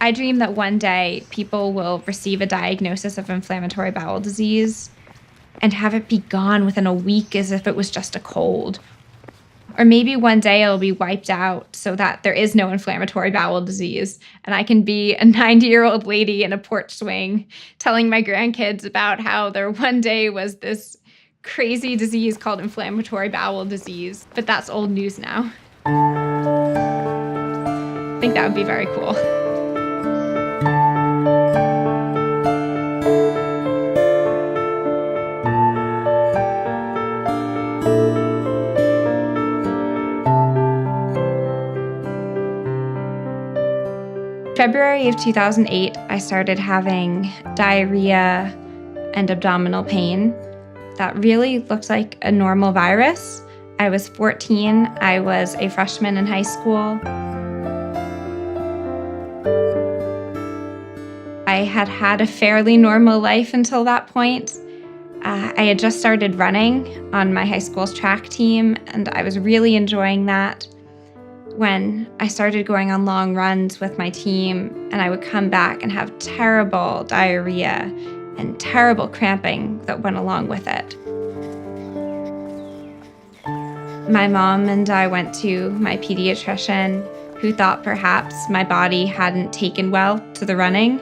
I dream that one day people will receive a diagnosis of inflammatory bowel disease and have it be gone within a week as if it was just a cold. Or maybe one day it'll be wiped out so that there is no inflammatory bowel disease and I can be a 90-year-old lady in a porch swing telling my grandkids about how there one day was this crazy disease called inflammatory bowel disease. But that's old news now. I think that would be very cool. February of 2008, I started having diarrhea and abdominal pain that really looked like a normal virus. I was 14. I was a freshman in high school. I had had a fairly normal life until that point. I had just started running on my high school's track team, and I was really enjoying that. When I started going on long runs with my team, and I would come back and have terrible diarrhea and terrible cramping that went along with it. My mom and I went to my pediatrician, who thought perhaps my body hadn't taken well to the running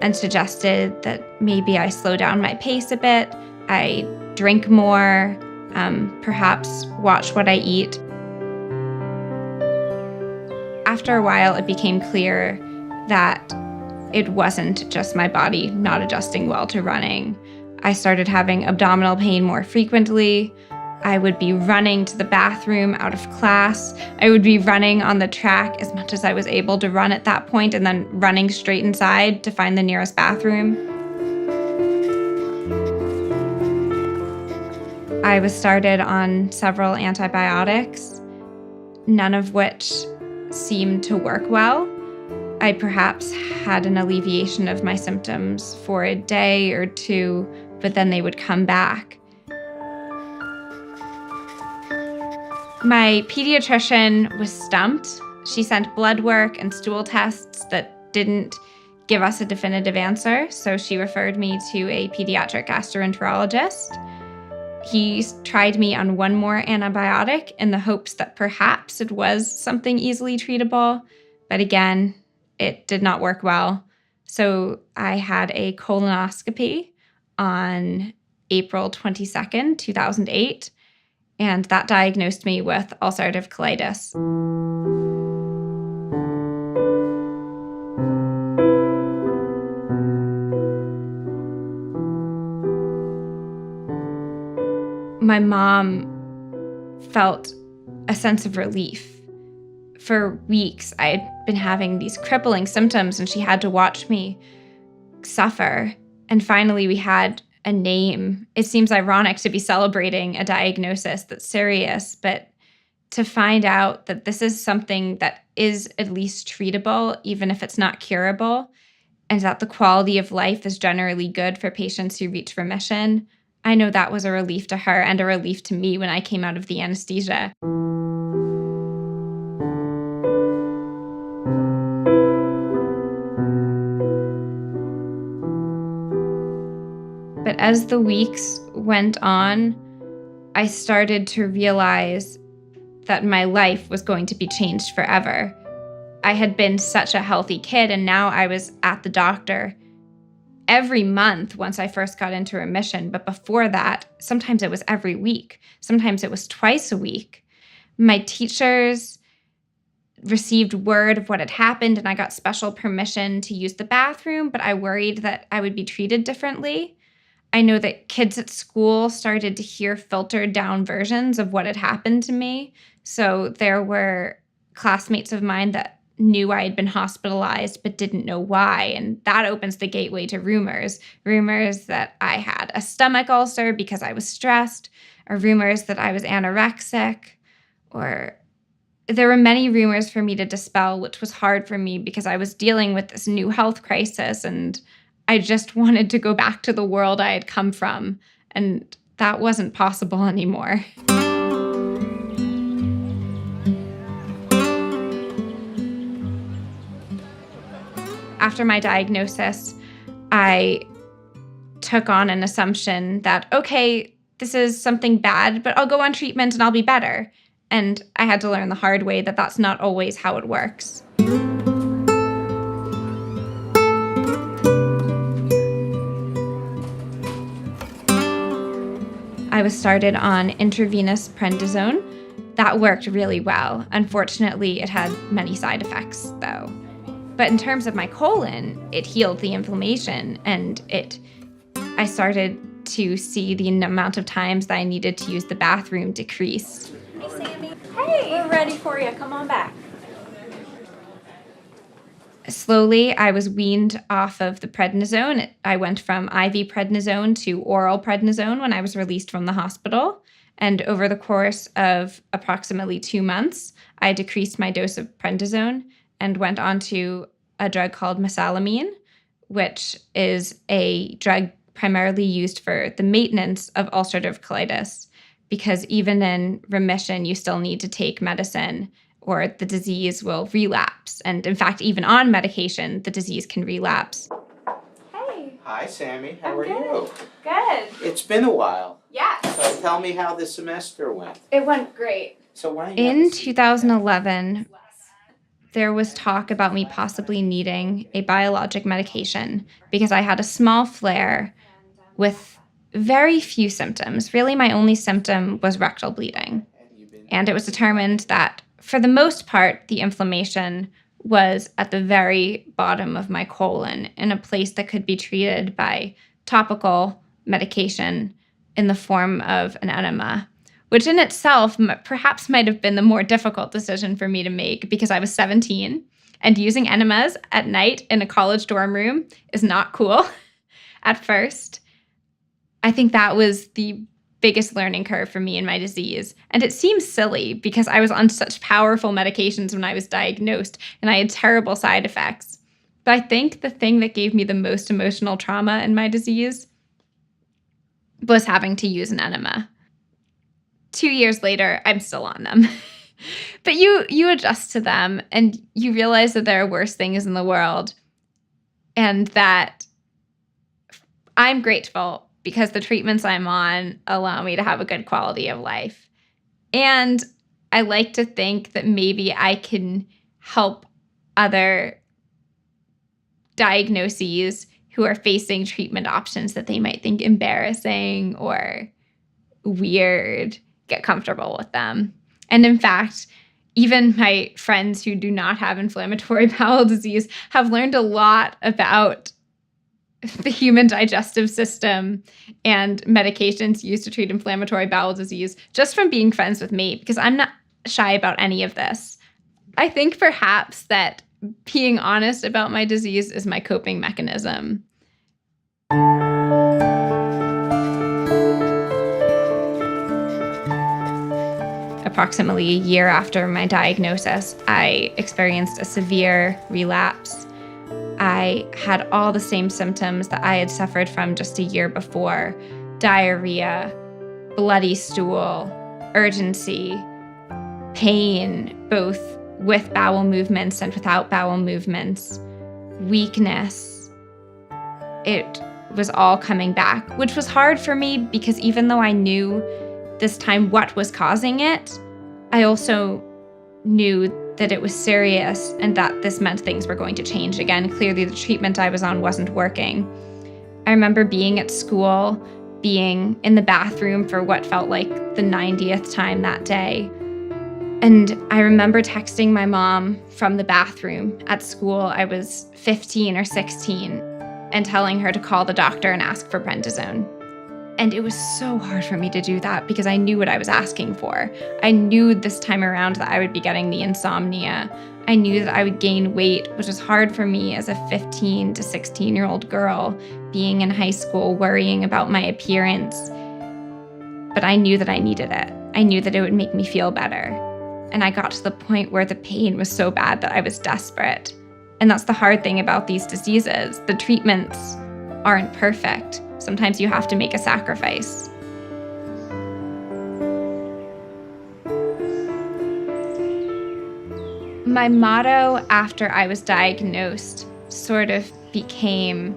and suggested that maybe I slow down my pace a bit, I drink more, perhaps watch what I eat. After a while, it became clear that it wasn't just my body not adjusting well to running. I started having abdominal pain more frequently. I would be running to the bathroom out of class. I would be running on the track as much as I was able to run at that point, and then running straight inside to find the nearest bathroom. I was started on several antibiotics, none of which seemed to work well. I perhaps had an alleviation of my symptoms for a day or two, but then they would come back. My pediatrician was stumped. She sent blood work and stool tests that didn't give us a definitive answer, so she referred me to a pediatric gastroenterologist. He tried me on one more antibiotic in the hopes that perhaps it was something easily treatable, but again, it did not work well. So I had a colonoscopy on April 22nd, 2008, and that diagnosed me with ulcerative colitis. My mom felt a sense of relief. For weeks, I had been having these crippling symptoms, and she had to watch me suffer. And finally, we had a name. It seems ironic to be celebrating a diagnosis that's serious, but to find out that this is something that is at least treatable, even if it's not curable, and that the quality of life is generally good for patients who reach remission, I know that was a relief to her and a relief to me when I came out of the anesthesia. But as the weeks went on, I started to realize that my life was going to be changed forever. I had been such a healthy kid, and now I was at the doctor every month once I first got into remission. But before that, sometimes it was every week. Sometimes it was twice a week. My teachers received word of what had happened, and I got special permission to use the bathroom, but I worried that I would be treated differently. I know that kids at school started to hear filtered down versions of what had happened to me. So there were classmates of mine that knew I had been hospitalized but didn't know why. And that opens the gateway to rumors. Rumors that I had a stomach ulcer because I was stressed, or rumors that I was anorexic, or there were many rumors for me to dispel, which was hard for me because I was dealing with this new health crisis and I just wanted to go back to the world I had come from. And that wasn't possible anymore. After my diagnosis, I took on an assumption that, okay, this is something bad, but I'll go on treatment and I'll be better. And I had to learn the hard way that that's not always how it works. I was started on intravenous prednisone. That worked really well. Unfortunately, it had many side effects, though. But in terms of my colon, it healed the inflammation, and I started to see the amount of times that I needed to use the bathroom decrease. Hey, Sammy. Hey, we're ready for you. Come on back. Slowly, I was weaned off of the prednisone. I went from IV prednisone to oral prednisone when I was released from the hospital. And over the course of approximately 2 months, I decreased my dose of prednisone and went on to a drug called mesalamine, which is a drug primarily used for the maintenance of ulcerative colitis, because even in remission, you still need to take medicine or the disease will relapse. And in fact, even on medication, the disease can relapse. Hey. Hi, Sammy. How I'm are good. you? Good. It's been a while. Yes. So tell me how the semester went. It went great. So why don't you have In a seat? 2011, there was talk about me possibly needing a biologic medication because I had a small flare with very few symptoms. Really, my only symptom was rectal bleeding. And it was determined that, for the most part, the inflammation was at the very bottom of my colon in a place that could be treated by topical medication in the form of an enema, which in itself perhaps might have been the more difficult decision for me to make because I was 17 and using enemas at night in a college dorm room is not cool at first. I think that was the biggest learning curve for me in my disease. And it seems silly because I was on such powerful medications when I was diagnosed and I had terrible side effects. But I think the thing that gave me the most emotional trauma in my disease was having to use an enema. 2 years later, I'm still on them. But you adjust to them and you realize that there are worse things in the world and that I'm grateful because the treatments I'm on allow me to have a good quality of life. And I like to think that maybe I can help other diagnoses who are facing treatment options that they might think embarrassing or weird, get comfortable with them. And in fact, even my friends who do not have inflammatory bowel disease have learned a lot about the human digestive system and medications used to treat inflammatory bowel disease just from being friends with me, because I'm not shy about any of this. I think perhaps that being honest about my disease is my coping mechanism. Approximately a year after my diagnosis, I experienced a severe relapse. I had all the same symptoms that I had suffered from just a year before: diarrhea, bloody stool, urgency, pain, both with bowel movements and without bowel movements, weakness. It was all coming back, which was hard for me because even though I knew this time what was causing it, I also knew that it was serious and that this meant things were going to change again. Clearly, the treatment I was on wasn't working. I remember being at school, being in the bathroom for what felt like the 90th time that day. And I remember texting my mom from the bathroom at school. I was 15 or 16 and telling her to call the doctor and ask for prednisone. And it was so hard for me to do that because I knew what I was asking for. I knew this time around that I would be getting the insomnia. I knew that I would gain weight, which was hard for me as a 15 to 16-year-old girl being in high school, worrying about my appearance. But I knew that I needed it. I knew that it would make me feel better. And I got to the point where the pain was so bad that I was desperate. And that's the hard thing about these diseases. The treatments aren't perfect. Sometimes you have to make a sacrifice. My motto after I was diagnosed sort of became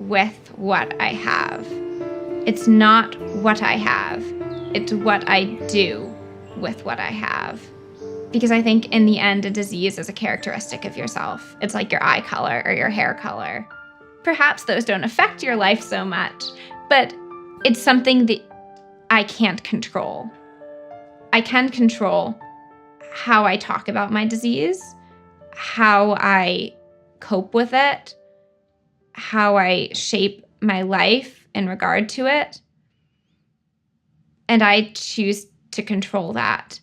with what I have. It's not what I have, it's what I do with what I have. Because I think in the end, a disease is a characteristic of yourself. It's like your eye color or your hair color. Perhaps those don't affect your life so much, but it's something that I can't control. I can control how I talk about my disease, how I cope with it, how I shape my life in regard to it. And I choose to control that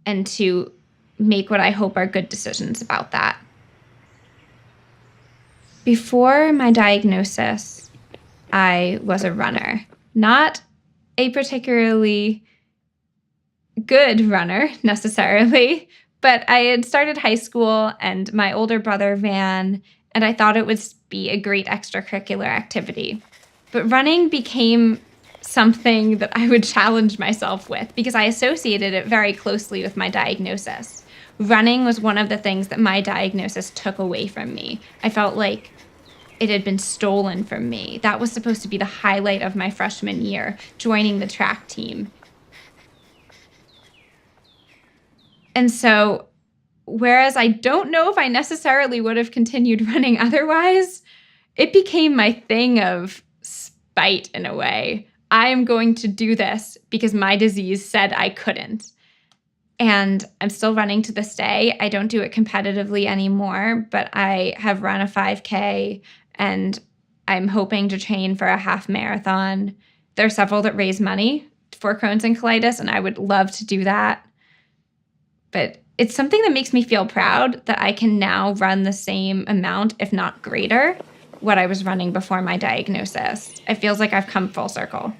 and to make what I hope are good decisions about that. Before my diagnosis, I was a runner. Not a particularly good runner, necessarily, but I had started high school and my older brother ran, and I thought it would be a great extracurricular activity. But running became something that I would challenge myself with because I associated it very closely with my diagnosis. Running was one of the things that my diagnosis took away from me. I felt like it had been stolen from me. That was supposed to be the highlight of my freshman year, joining the track team. And so, whereas I don't know if I necessarily would have continued running otherwise, it became my thing of spite in a way. I am going to do this because my disease said I couldn't. And I'm still running to this day. I don't do it competitively anymore, but I have run a 5K and I'm hoping to train for a half marathon. There are several that raise money for Crohn's and colitis, and I would love to do that. But it's something that makes me feel proud that I can now run the same amount, if not greater, what I was running before my diagnosis. It feels like I've come full circle.